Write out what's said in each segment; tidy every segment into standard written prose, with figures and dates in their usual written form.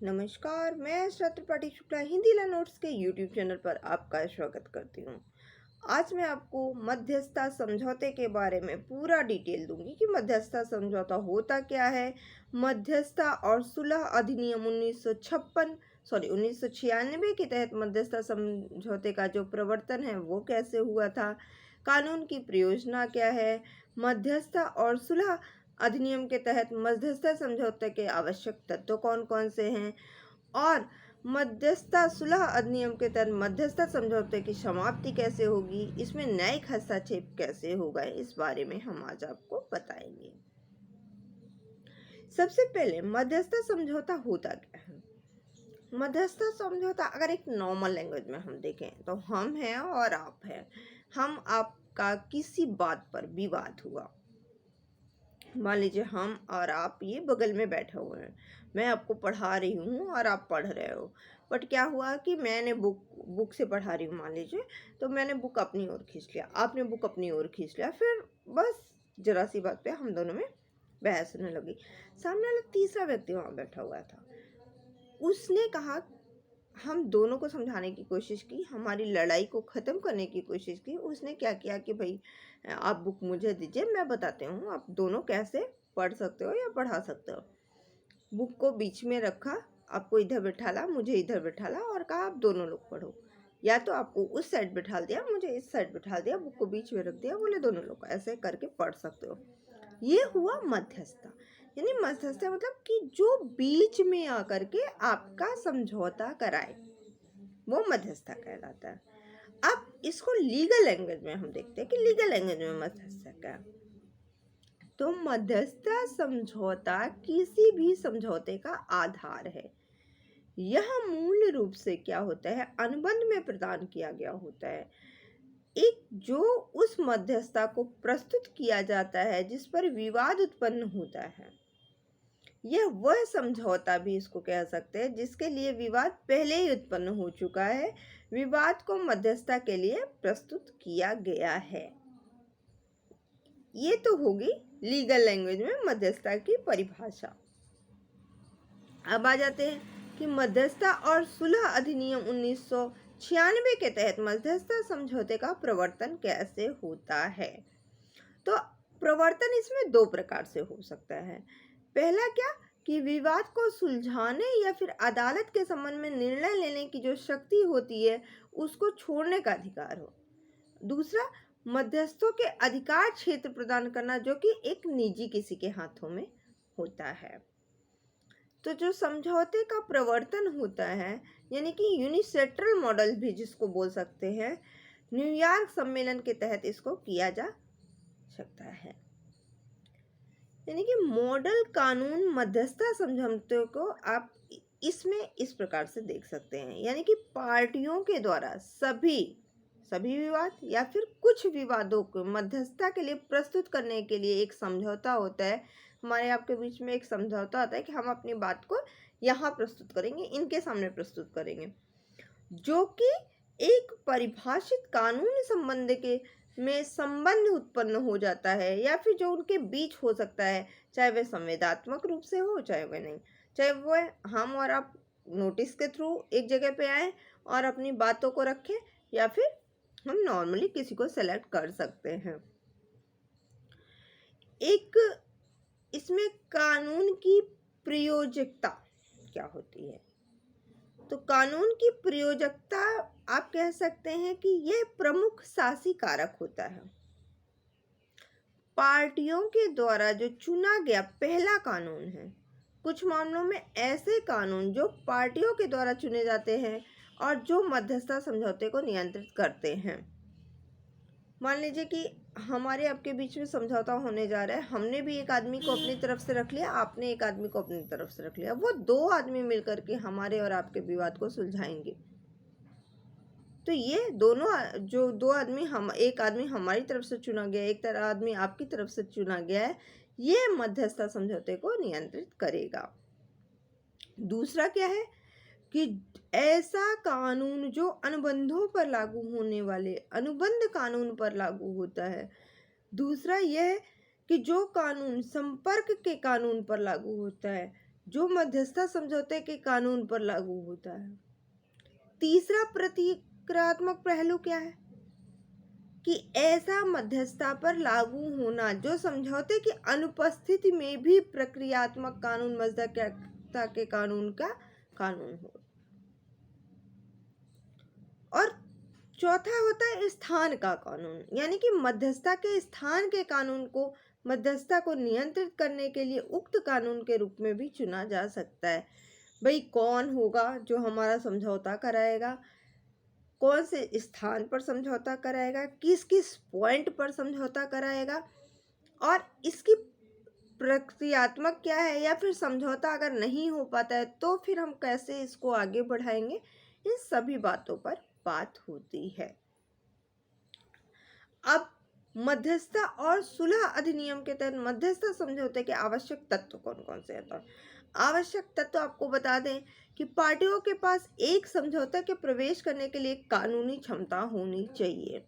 नमस्कार, मैं छत्रपति शुक्ला हिंदी ला नोट्स के यूट्यूब चैनल पर आपका स्वागत करती हूँ। आज मैं आपको मध्यस्थता समझौते के बारे में पूरा डिटेल दूंगी कि मध्यस्थता समझौता होता क्या है। मध्यस्थता और सुलह अधिनियम 1996 के तहत मध्यस्थता समझौते का जो प्रवर्तन है वो कैसे हुआ था, कानून की प्रयोजना क्या है, मध्यस्थता और सुलह अधिनियम के तहत मध्यस्थता समझौते के आवश्यक तत्व कौन कौन से हैं, और मध्यस्थता सुलह अधिनियम के तहत मध्यस्थता समझौते की समाप्ति कैसे होगी, इसमें न्यायिक हस्तक्षेप कैसे होगा, इस बारे में हम आज आपको बताएंगे। सबसे पहले मध्यस्थता समझौता होता क्या है। मध्यस्थता समझौता अगर एक नॉर्मल लैंग्वेज में हम देखें तो हम हैं और आप हैं। हम आपका किसी बात पर विवाद हुआ, मान लीजिए हम और आप ये बगल में बैठे हुए हैं, मैं आपको पढ़ा रही हूँ और आप पढ़ रहे हो, बट क्या हुआ कि मैंने बुक से पढ़ा रही हूँ मान लीजिए, तो मैंने बुक अपनी ओर खींच लिया, आपने बुक अपनी ओर खींच लिया, फिर बस जरा सी बात पे हम दोनों में बहस होने लगी। सामने वाला तीसरा व्यक्ति वहाँ बैठा हुआ था, उसने कहा, हम दोनों को समझाने की कोशिश की, हमारी लड़ाई को ख़त्म करने की कोशिश की। उसने क्या किया कि भाई आप बुक मुझे दीजिए, मैं बताती हूँ आप दोनों कैसे पढ़ सकते हो या पढ़ा सकते हो। बुक को बीच में रखा, आपको इधर बैठाला, मुझे इधर बैठाला और कहा आप दोनों लोग पढ़ो। या तो आपको उस साइड बैठा दिया, मुझे इस साइड बैठा दिया, बुक को बीच में रख दिया, बोले दोनों लोग ऐसे करके पढ़ सकते हो। ये हुआ मध्यस्थता। यानी मध्यस्थता मतलब कि जो बीच में आकर के आपका समझौता कराए, वो मध्यस्थता कहलाता है। अब इसको लीगल लैंग्वेज में हम देखते हैं कि लीगल लैंग्वेज में मध्यस्थता क्या है। तो मध्यस्थता समझौता किसी भी समझौते का आधार है। यह मूल रूप से क्या होता है, अनुबंध में प्रदान किया गया होता है, एक जो उस मध्यस्थता को प्रस्तुत किया जाता है जिस पर विवाद उत्पन्न होता है। यह वह समझौता भी इसको कह सकते हैं जिसके लिए विवाद पहले ही उत्पन्न हो चुका है, विवाद को मध्यस्थता के लिए प्रस्तुत किया गया है। ये तो होगी लीगल लैंग्वेज में मध्यस्थता की परिभाषा। अब आ जाते हैं कि मध्यस्थता और सुलह अधिनियम 1996 के तहत मध्यस्थता समझौते का प्रवर्तन कैसे होता है। तो प्रवर्तन इसमें दो प्रकार से हो सकता है। पहला क्या, कि विवाद को सुलझाने या फिर अदालत के संबंध में निर्णय लेने की जो शक्ति होती है उसको छोड़ने का अधिकार हो। दूसरा, मध्यस्थों के अधिकार क्षेत्र प्रदान करना जो कि एक निजी किसी के हाथों में होता है। तो जो समझौते का प्रवर्तन होता है, यानी कि यूनिलैटरल मॉडल भी जिसको बोल सकते हैं, न्यूयॉर्क सम्मेलन के तहत इसको किया जा सकता है। यानी कि मॉडल कानून मध्यस्थता समझौते को आप इसमें इस प्रकार से देख सकते हैं, यानी कि पार्टियों के द्वारा सभी विवाद या फिर कुछ विवादों को मध्यस्थता के लिए प्रस्तुत करने के लिए एक समझौता होता है। हमारे आपके बीच में एक समझौता होता है कि हम अपनी बात को यहाँ प्रस्तुत करेंगे, इनके सामने प्रस्तुत करेंगे, जो कि एक परिभाषित कानूनी संबंध के में संबंध उत्पन्न हो जाता है, या फिर जो उनके बीच हो सकता है, चाहे वह संवेदात्मक रूप से हो चाहे वह नहीं, चाहे वह हम और आप नोटिस के थ्रू एक जगह पे आए और अपनी बातों को रखें, या फिर हम नॉर्मली किसी को सेलेक्ट कर सकते हैं। एक इसमें कानून की प्रयोज्यता क्या होती है। तो कानून की प्रयोज्यता आप कह सकते हैं कि यह प्रमुख शासी कारक होता है। पार्टियों के द्वारा जो चुना गया पहला कानून है। कुछ मामलों में ऐसे कानून जो पार्टियों के द्वारा चुने जाते हैं और जो मध्यस्थता समझौते को नियंत्रित करते हैं। मान लीजिए कि हमारे आपके बीच में समझौता होने जा रहा है, हमने भी एक आदमी को अपनी तरफ से रख लिया, आपने एक आदमी को अपनी तरफ से रख लिया, वो दो आदमी मिलकर के हमारे और आपके विवाद को सुलझाएंगे। तो ये दोनों जो दो आदमी, हम एक आदमी हमारी तरफ से चुना गया, एक तरह आदमी आपकी तरफ से चुना गया है, ये मध्यस्थता समझौते को नियंत्रित करेगा। दूसरा क्या है कि ऐसा कानून जो अनुबंधों पर लागू होने वाले अनुबंध कानून पर लागू होता है। दूसरा यह है कि जो कानून संपर्क के कानून पर लागू होता है, जो मध्यस्थता समझौते के कानून पर लागू होता है। तीसरा प्रतिक्रियात्मक पहलू क्या है कि ऐसा मध्यस्थता पर लागू होना जो समझौते की अनुपस्थिति में भी प्रक्रियात्मक कानून मध्यस्थता के कानून का कानून हो। और चौथा होता है स्थान का कानून, यानी कि मध्यस्थता के स्थान के कानून को मध्यस्थता को नियंत्रित करने के लिए उक्त कानून के रूप में भी चुना जा सकता है। भाई कौन होगा जो हमारा समझौता कराएगा, कौन से स्थान पर समझौता कराएगा, किस किस पॉइंट पर समझौता कराएगा, और इसकी प्रक्रियात्मक क्या है, या फिर समझौता अगर नहीं हो पाता है तो फिर हम कैसे इसको आगे बढ़ाएंगे। इन सभी बातों पर बात होती है। अब मध्यस्थता और सुलह अधिनियम के तहत मध्यस्थता समझौते के आवश्यक तत्व कौन कौन से हैं। तो आवश्यक तत्व आपको बता दें कि पार्टियों के पास एक समझौते के प्रवेश करने के लिए कानूनी क्षमता होनी चाहिए।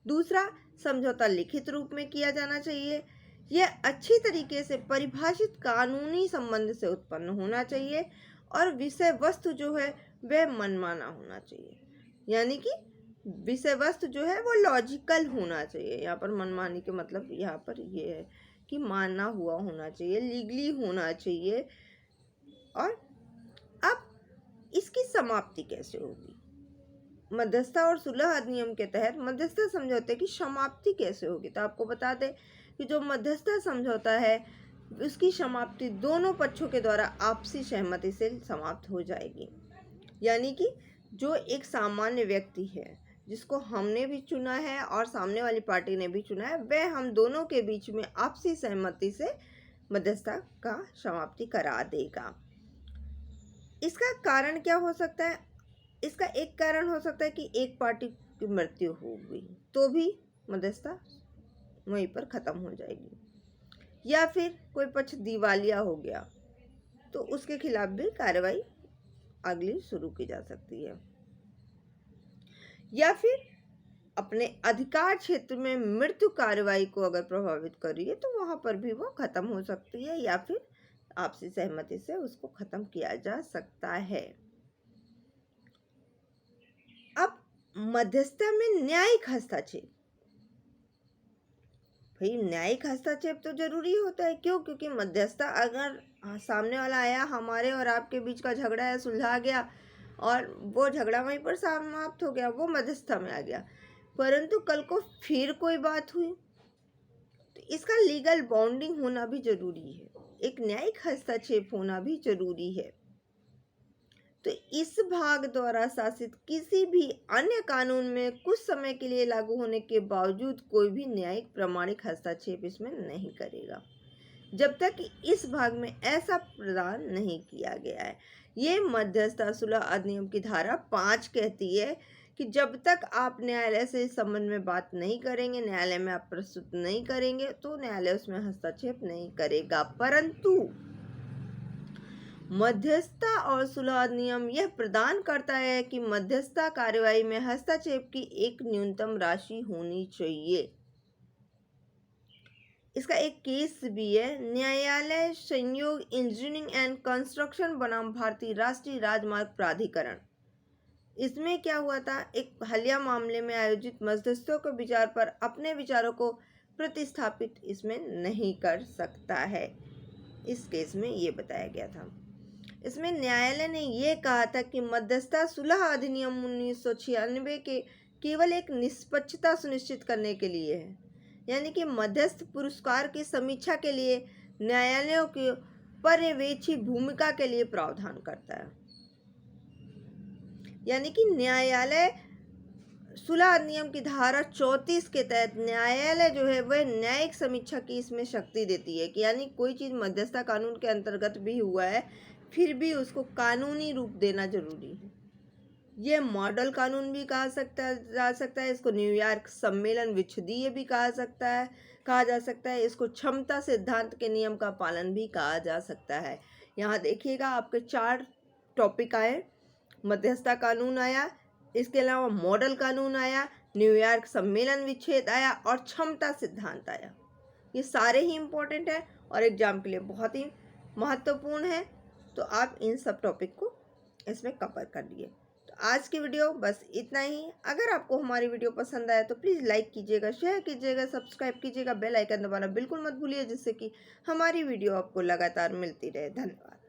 दूसरा, समझौता लिखित रूप में किया जाना चाहिए। यह अच्छी तरीके से परिभाषित कानूनी संबंध से उत्पन्न होना चाहिए और विषय वस्तु जो है वह मनमाना होना चाहिए, यानी कि विषय वस्तु जो है वो लॉजिकल होना चाहिए। यहाँ पर मनमानी के मतलब यहाँ पर ये है कि माना हुआ होना चाहिए, लीगली होना चाहिए। और अब इसकी समाप्ति कैसे होगी, मध्यस्थता और सुलह अधिनियम के तहत मध्यस्थता समझौते की समाप्ति कैसे होगी। तो आपको बता दें कि जो मध्यस्थता समझौता है उसकी समाप्ति दोनों पक्षों के द्वारा आपसी सहमति से समाप्त हो जाएगी। यानी कि जो एक सामान्य व्यक्ति है जिसको हमने भी चुना है और सामने वाली पार्टी ने भी चुना है, वह हम दोनों के बीच में आपसी सहमति से मध्यस्थता का समाप्ति करा देगा। इसका कारण क्या हो सकता है, इसका एक कारण हो सकता है कि एक पार्टी की मृत्यु हो गई तो भी मध्यस्थता वहीं पर खत्म हो जाएगी, या फिर कोई पक्ष दिवालिया हो गया तो उसके खिलाफ भी कार्रवाई अगली शुरू की जा सकती है, या फिर अपने अधिकार क्षेत्र में मृत्यु कार्रवाई को अगर प्रभावित कर रही है तो वहां पर भी वो खत्म हो सकती है, या फिर आपसी सहमति से उसको खत्म किया जा सकता है। अब मध्यस्थता में न्यायिक हस्तक्षेप, भाई न्यायिक हस्तक्षेप तो जरूरी होता है। क्यों? क्योंकि मध्यस्थता अगर सामने वाला आया, हमारे और आपके बीच का झगड़ा है, सुलझा गया और वो झगड़ा वहीं पर समाप्त हो गया, वो मध्यस्थता में आ गया, परंतु कल को फिर कोई बात हुई तो इसका लीगल बाउंडिंग होना भी जरूरी है, एक न्यायिक हस्तक्षेप होना भी जरूरी है। तो इस भाग द्वारा शासित किसी भी अन्य कानून में कुछ समय के लिए लागू होने के बावजूद कोई भी न्यायिक प्रमाणिक हस्तक्षेप इसमें नहीं करेगा, जब तक कि इस भाग में ऐसा प्रदान नहीं किया गया है। ये मध्यस्थता सुलह अधिनियम की धारा 5 कहती है कि जब तक आप न्यायालय से इस संबंध में बात नहीं करेंगे, न्यायालय में आप प्रस्तुत नहीं करेंगे, तो न्यायालय उसमें हस्तक्षेप नहीं करेगा। परंतु मध्यस्थता और सुलह अधिनियम यह प्रदान करता है कि मध्यस्थता कार्यवाही में हस्तक्षेप की एक न्यूनतम राशि होनी चाहिए। इसका एक केस भी है, न्यायालय संयोग इंजीनियरिंग एंड कंस्ट्रक्शन बनाम भारतीय राष्ट्रीय राजमार्ग प्राधिकरण। इसमें क्या हुआ था, एक हालिया मामले में आयोजित मध्यस्थों के विचार पर अपने विचारों को प्रतिस्थापित इसमें नहीं कर सकता है। इस केस में ये बताया गया था। इसमें न्यायालय ने यह कहा था कि मध्यस्थता सुलह अधिनियम 1996 के केवल एक निष्पक्षता सुनिश्चित करने के लिए है, यानी कि मध्यस्थ पुरस्कार की समीक्षा के लिए न्यायालयों की पर्यवेक्षी भूमिका के लिए प्रावधान करता है। यानी कि न्यायालय सुलह अधिनियम की धारा 34 के तहत न्यायालय जो है वह न्यायिक समीक्षा की इसमें शक्ति देती है कि यानी कोई चीज़ मध्यस्थता कानून के अंतर्गत भी हुआ है फिर भी उसको कानूनी रूप देना जरूरी है। यह मॉडल कानून भी कहा जा सकता है, इसको न्यूयॉर्क सम्मेलन विच्छेदीय भी कहा जा सकता है, इसको क्षमता सिद्धांत के नियम का पालन भी कहा जा सकता है। यहाँ देखिएगा आपके 4 टॉपिक आए, मध्यस्थता कानून आया, इसके अलावा मॉडल कानून आया, न्यूयॉर्क सम्मेलन विच्छेद आया और क्षमता सिद्धांत आया। ये सारे ही इम्पोर्टेंट है और एग्जाम के लिए बहुत ही महत्वपूर्ण है। तो आप इन सब टॉपिक को इसमें कवर कर लिए। तो आज की वीडियो बस इतना ही। अगर आपको हमारी वीडियो पसंद आया तो प्लीज़ लाइक कीजिएगा, शेयर कीजिएगा, सब्सक्राइब कीजिएगा, बेल आइकन दबाना बिल्कुल मत भूलिए, जिससे कि हमारी वीडियो आपको लगातार मिलती रहे। धन्यवाद।